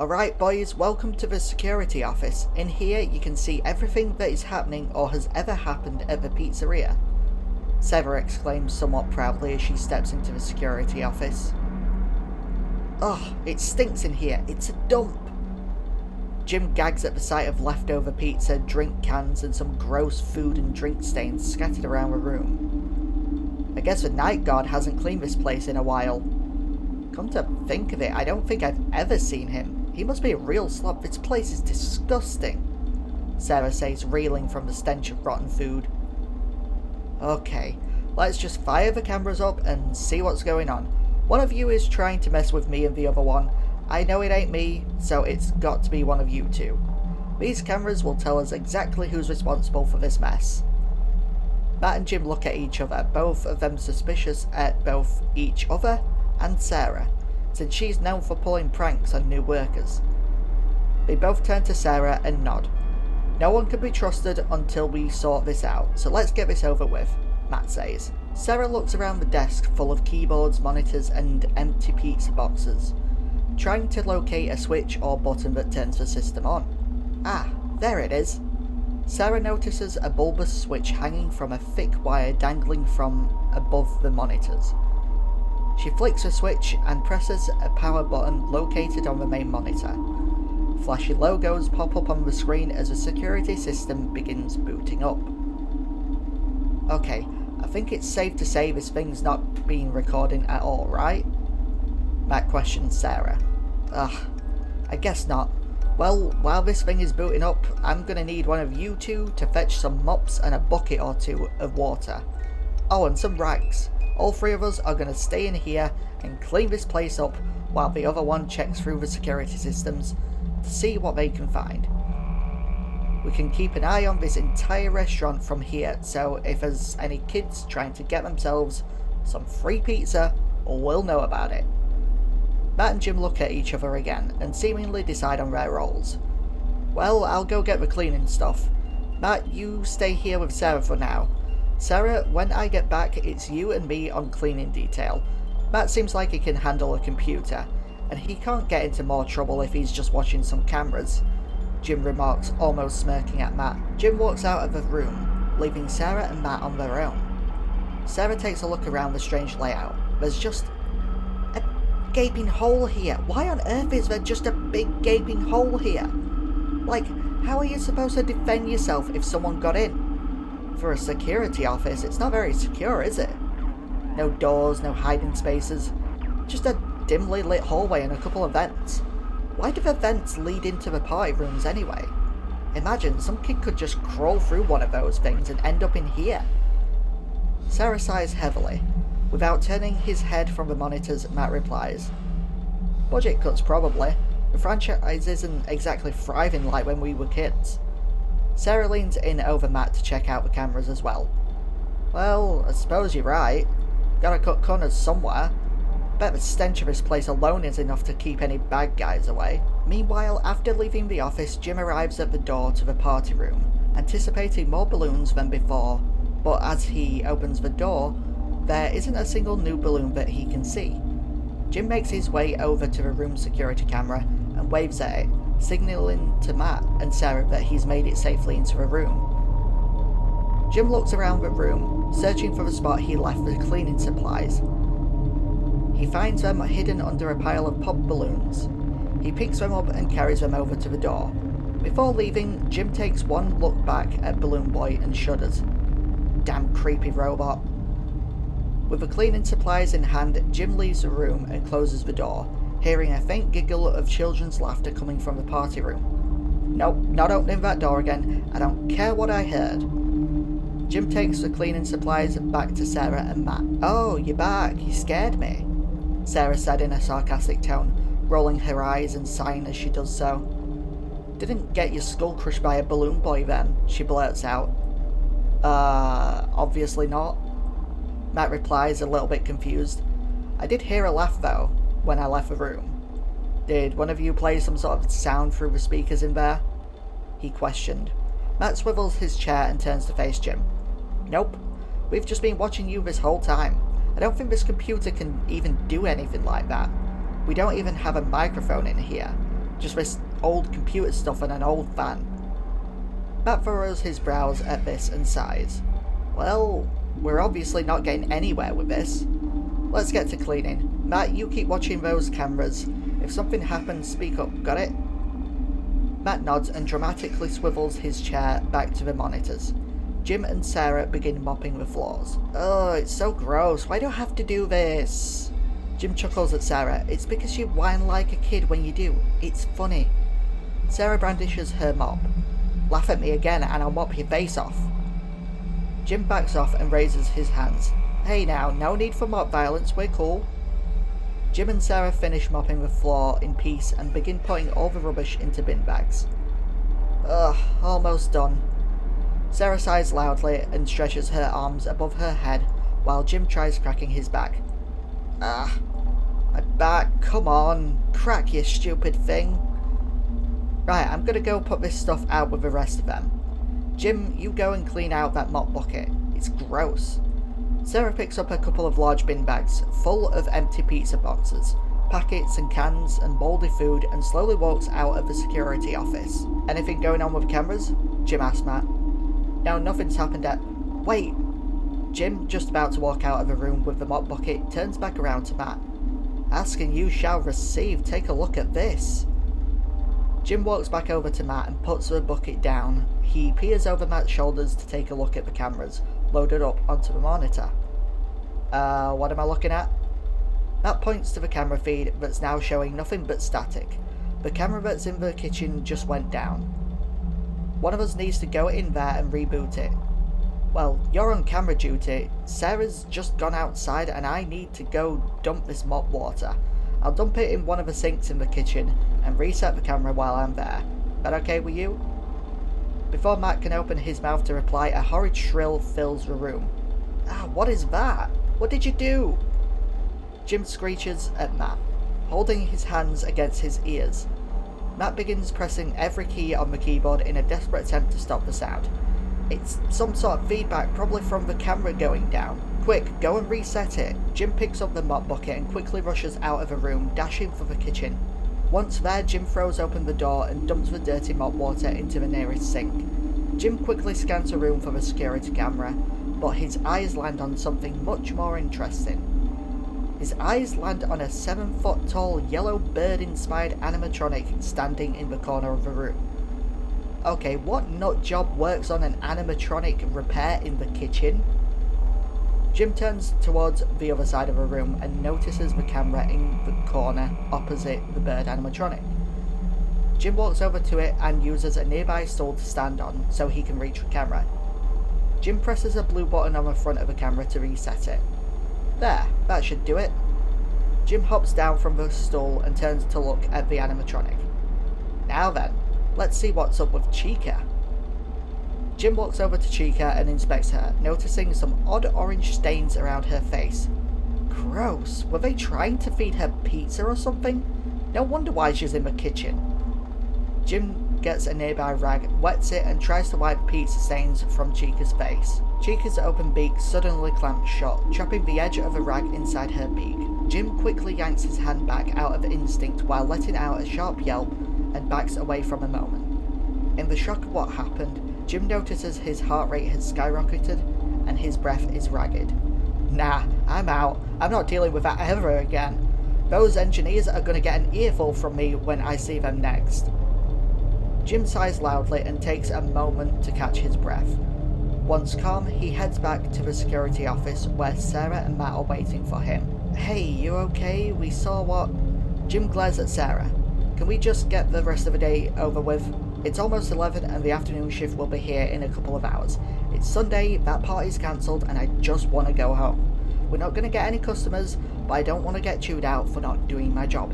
Alright boys, welcome to the security office. In here you can see everything that is happening or has ever happened at the pizzeria. Sarah exclaims somewhat proudly as she steps into the security office. Oh, it stinks in here, it's a dump. Jim gags at the sight of leftover pizza, drink cans and some gross food and drink stains scattered around the room. I guess the night guard hasn't cleaned this place in a while. Come to think of it, I don't think I've ever seen him. He must be a real slob. This place is disgusting, Sarah says, reeling from the stench of rotten food. Okay, let's just fire the cameras up and see what's going on. One of you is trying to mess with me and the other one. I know it ain't me, so it's got to be one of you two. These cameras will tell us exactly who's responsible for this mess. Matt and Jim look at each other, both of them suspicious at both each other and Sarah, since she's known for pulling pranks on new workers. They both turn to Sarah and nod. No one can be trusted until we sort this out, so let's get this over with, Matt says. Sarah looks around the desk full of keyboards, monitors and empty pizza boxes, trying to locate a switch or button that turns the system on. Ah, there it is. Sarah notices a bulbous switch hanging from a thick wire dangling from above the monitors. She flicks the switch and presses a power button located on the main monitor. Flashy logos pop up on the screen as the security system begins booting up. Okay, I think it's safe to say this thing's not been recording at all, right? Matt questions Sarah. Ugh, I guess not. Well, while this thing is booting up, I'm gonna need one of you two to fetch some mops and a bucket or two of water. Oh, and some rags. All three of us are going to stay in here and clean this place up while the other one checks through the security systems to see what they can find. We can keep an eye on this entire restaurant from here, so if there's any kids trying to get themselves some free pizza, we'll know about it. Matt and Jim look at each other again and seemingly decide on their roles. Well, I'll go get the cleaning stuff. Matt, you stay here with Sarah for now. Sarah, when I get back, it's you and me on cleaning detail. Matt seems like he can handle a computer, and he can't get into more trouble if he's just watching some cameras, Jim remarks, almost smirking at Matt. Jim walks out of the room, leaving Sarah and Matt on their own. Sarah takes a look around the strange layout. There's just a gaping hole here. Why on earth is there just a big gaping hole here? Like, how are you supposed to defend yourself if someone got in? For a security office, it's not very secure, is it? No doors, no hiding spaces, just a dimly lit hallway and a couple of vents. Why do the vents lead into the party rooms anyway? Imagine some kid could just crawl through one of those things and end up in here. Sarah sighs heavily. Without turning his head from the monitors, Matt replies, "Budget cuts probably. The franchise isn't exactly thriving like when we were kids." Sarah leans in over Matt to check out the cameras as well. Well, I suppose you're right. Gotta cut corners somewhere. Bet the stench of this place alone is enough to keep any bad guys away. Meanwhile, after leaving the office, Jim arrives at the door to the party room, anticipating more balloons than before, but as he opens the door, there isn't a single new balloon that he can see. Jim makes his way over to the room's security camera and waves at it, signalling to Matt and Sarah that he's made it safely into the room. Jim looks around the room, searching for the spot he left the cleaning supplies. He finds them hidden under a pile of pop balloons. He picks them up and carries them over to the door. Before leaving, Jim takes one look back at Balloon Boy and shudders. Damn creepy robot. With the cleaning supplies in hand, Jim leaves the room and closes the door, hearing a faint giggle of children's laughter coming from the party room. Nope, not opening that door again. I don't care what I heard. Jim takes the cleaning supplies back to Sarah and Matt. "Oh, you're back. You scared me," Sarah said in a sarcastic tone, rolling her eyes and sighing as she does so. "Didn't get your skull crushed by a balloon boy then," she blurts out. Obviously not," Matt replies, a little bit confused. "I did hear a laugh though, when I left the room. Did one of you play some sort of sound through the speakers in there?" he questioned. Matt swivels his chair and turns to face Jim. "Nope. We've just been watching you this whole time. I don't think this computer can even do anything like that. We don't even have a microphone in here. Just this old computer stuff and an old fan. Matt furrows his brows at this and sighs. Well, we're obviously not getting anywhere with this. Let's get to cleaning. Matt, you keep watching those cameras. If something happens, speak up, got it? Matt nods and dramatically swivels his chair back to the monitors. Jim and Sarah begin mopping the floors. Oh, it's so gross. Why do I have to do this? Jim chuckles at Sarah. It's because you whine like a kid when you do. It's funny. Sarah brandishes her mop. Laugh at me again and I'll mop your face off. Jim backs off and raises his hands. Hey now, no need for mop violence, we're cool. Jim and Sarah finish mopping the floor in peace and begin putting all the rubbish into bin bags. Ugh, almost done. Sarah sighs loudly and stretches her arms above her head while Jim tries cracking his back. Ah, my back, come on, crack you stupid thing. Right, I'm gonna go put this stuff out with the rest of them. Jim, you go and clean out that mop bucket. It's gross. Sarah picks up a couple of large bin bags full of empty pizza boxes, packets and cans and mouldy food and slowly walks out of the security office. Anything going on with the cameras? Jim asks Matt. No, nothing's happened yet. Wait! Jim, just about to walk out of the room with the mop bucket, turns back around to Matt. Ask and you shall receive. Take a look at this. Jim walks back over to Matt and puts the bucket down. He peers over Matt's shoulders to take a look at the cameras, loaded up onto the monitor. What am I looking at? Matt points to the camera feed that's now showing nothing but static. The camera that's in the kitchen just went down. One of us needs to go in there and reboot it. Well, you're on camera duty. Sarah's just gone outside and I need to go dump this mop water. I'll dump it in one of the sinks in the kitchen and reset the camera while I'm there. That okay with you? Before Matt can open his mouth to reply, a horrid shrill fills the room. Ah, what is that? What did you do? Jim screeches at Matt, holding his hands against his ears. Matt begins pressing every key on the keyboard in a desperate attempt to stop the sound. It's some sort of feedback, probably from the camera going down. Quick, go and reset it. Jim picks up the mop bucket and quickly rushes out of the room, dashing for the kitchen. Once there, Jim throws open the door and dumps the dirty mop water into the nearest sink. Jim quickly scans the room for the security camera, but his eyes land on something much more interesting. His eyes land on a 7-foot-tall yellow bird-inspired animatronic standing in the corner of the room. Okay, what nut job works on an animatronic repair in the kitchen? Jim turns towards the other side of the room and notices the camera in the corner opposite the bird animatronic. Jim walks over to it and uses a nearby stool to stand on so he can reach the camera. Jim presses a blue button on the front of the camera to reset it. There, that should do it. Jim hops down from the stool and turns to look at the animatronic. Now then, let's see what's up with Chica. Jim walks over to Chica and inspects her, noticing some odd orange stains around her face. Gross, were they trying to feed her pizza or something? No wonder why she's in the kitchen. Jim gets a nearby rag, wets it and tries to wipe pizza stains from Chica's face. Chica's open beak suddenly clamps shut, trapping the edge of a rag inside her beak. Jim quickly yanks his hand back out of instinct while letting out a sharp yelp and backs away from a moment. In the shock of what happened, Jim notices his heart rate has skyrocketed and his breath is ragged. Nah, I'm out. I'm not dealing with that ever again. Those engineers are going to get an earful from me when I see them next. Jim sighs loudly and takes a moment to catch his breath. Once calm, he heads back to the security office where Sarah and Matt are waiting for him. Hey, you okay? We saw what... Jim glares at Sarah. Can we just get the rest of the day over with? It's almost 11 and the afternoon shift will be here in a couple of hours. It's Sunday, that party's cancelled and I just want to go home. We're not going to get any customers, but I don't want to get chewed out for not doing my job.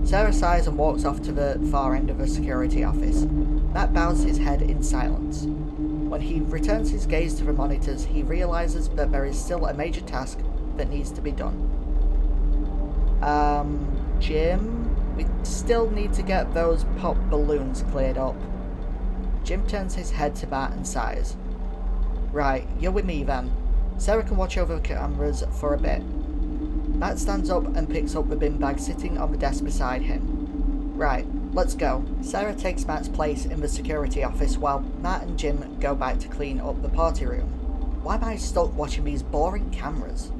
Sarah sighs and walks off to the far end of the security office. Matt bows his head in silence. When he returns his gaze to the monitors, he realizes that there is still a major task that needs to be done. Jim? We still need to get those pop balloons cleared up. Jim turns his head to Matt and sighs. Right, you're with me then. Sarah can watch over the cameras for a bit. Matt stands up and picks up the bin bag sitting on the desk beside him. Right, let's go. Sarah takes Matt's place in the security office while Matt and Jim go back to clean up the party room. Why am I stuck watching these boring cameras?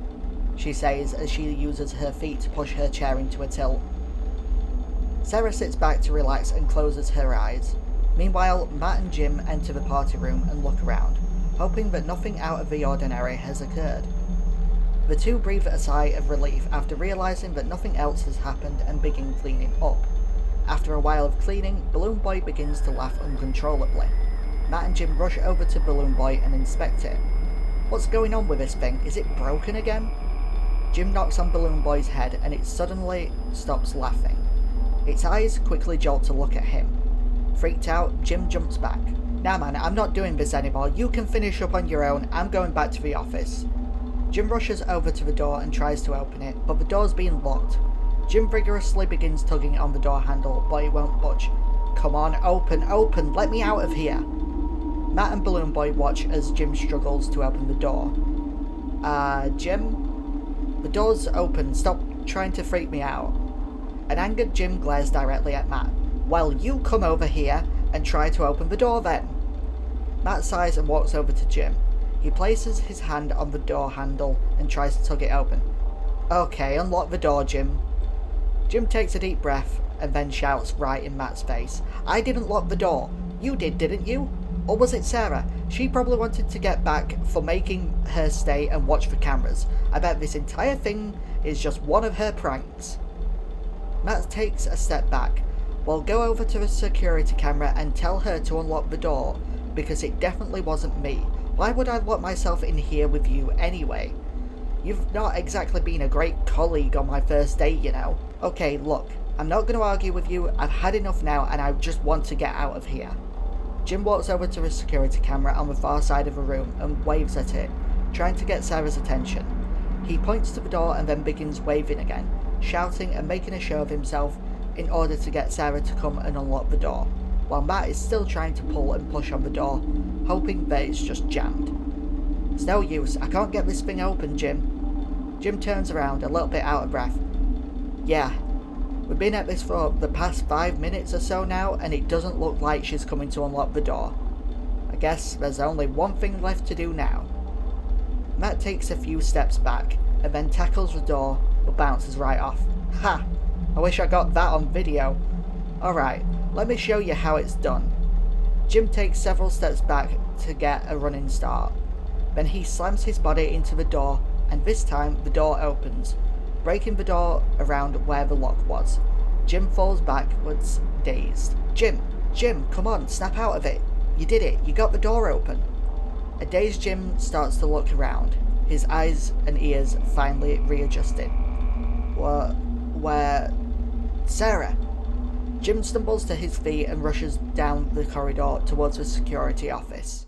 She says as she uses her feet to push her chair into a tilt. Sarah sits back to relax and closes her eyes. Meanwhile, Matt and Jim enter the party room and look around, hoping that nothing out of the ordinary has occurred. The two breathe a sigh of relief after realising that nothing else has happened and begin cleaning up. After a while of cleaning, Balloon Boy begins to laugh uncontrollably. Matt and Jim rush over to Balloon Boy and inspect it. What's going on with this thing? Is it broken again? Jim knocks on Balloon Boy's head and it suddenly stops laughing. Its eyes quickly jolt to look at him. Freaked out, Jim jumps back. Nah man, I'm not doing this anymore. You can finish up on your own. I'm going back to the office. Jim rushes over to the door and tries to open it, but the door's being locked. Jim vigorously begins tugging on the door handle, but it won't budge. Come on, open, let me out of here. Matt and Balloon Boy watch as Jim struggles to open the door. Jim? The door's open, stop trying to freak me out. An angered Jim glares directly at Matt. Well, you come over here and try to open the door then. Matt sighs and walks over to Jim. He places his hand on the door handle and tries to tug it open. Okay, unlock the door, Jim. Jim takes a deep breath and then shouts right in Matt's face. I didn't lock the door. You did, didn't you? Or was it Sarah? She probably wanted to get back for making her stay and watch the cameras. I bet this entire thing is just one of her pranks. Matt takes a step back. Well, go over to the security camera and tell her to unlock the door, because it definitely wasn't me. Why would I lock myself in here with you anyway? You've not exactly been a great colleague on my first day, you know. Okay, look, I'm not going to argue with you. I've had enough now and I just want to get out of here. Jim walks over to the security camera on the far side of the room and waves at it, trying to get Sarah's attention. He points to the door and then begins waving again, shouting and making a show of himself in order to get Sarah to come and unlock the door, while Matt is still trying to pull and push on the door, hoping that it's just jammed. It's no use, I can't get this thing open, Jim. Jim turns around, a little bit out of breath. Yeah, we've been at this for the past 5 minutes or so now, and it doesn't look like she's coming to unlock the door. I guess there's only one thing left to do now. Matt takes a few steps back, and then tackles the door, but bounces right off. Ha! I wish I got that on video. Alright, let me show you how it's done. Jim takes several steps back to get a running start. Then he slams his body into the door, and this time the door opens, breaking the door around where the lock was. Jim falls backwards, dazed. Jim, come on, snap out of it. You did it, you got the door open. A dazed Jim starts to look around, his eyes and ears finally readjusting. Where? Sarah! Jim stumbles to his feet and rushes down the corridor towards the security office.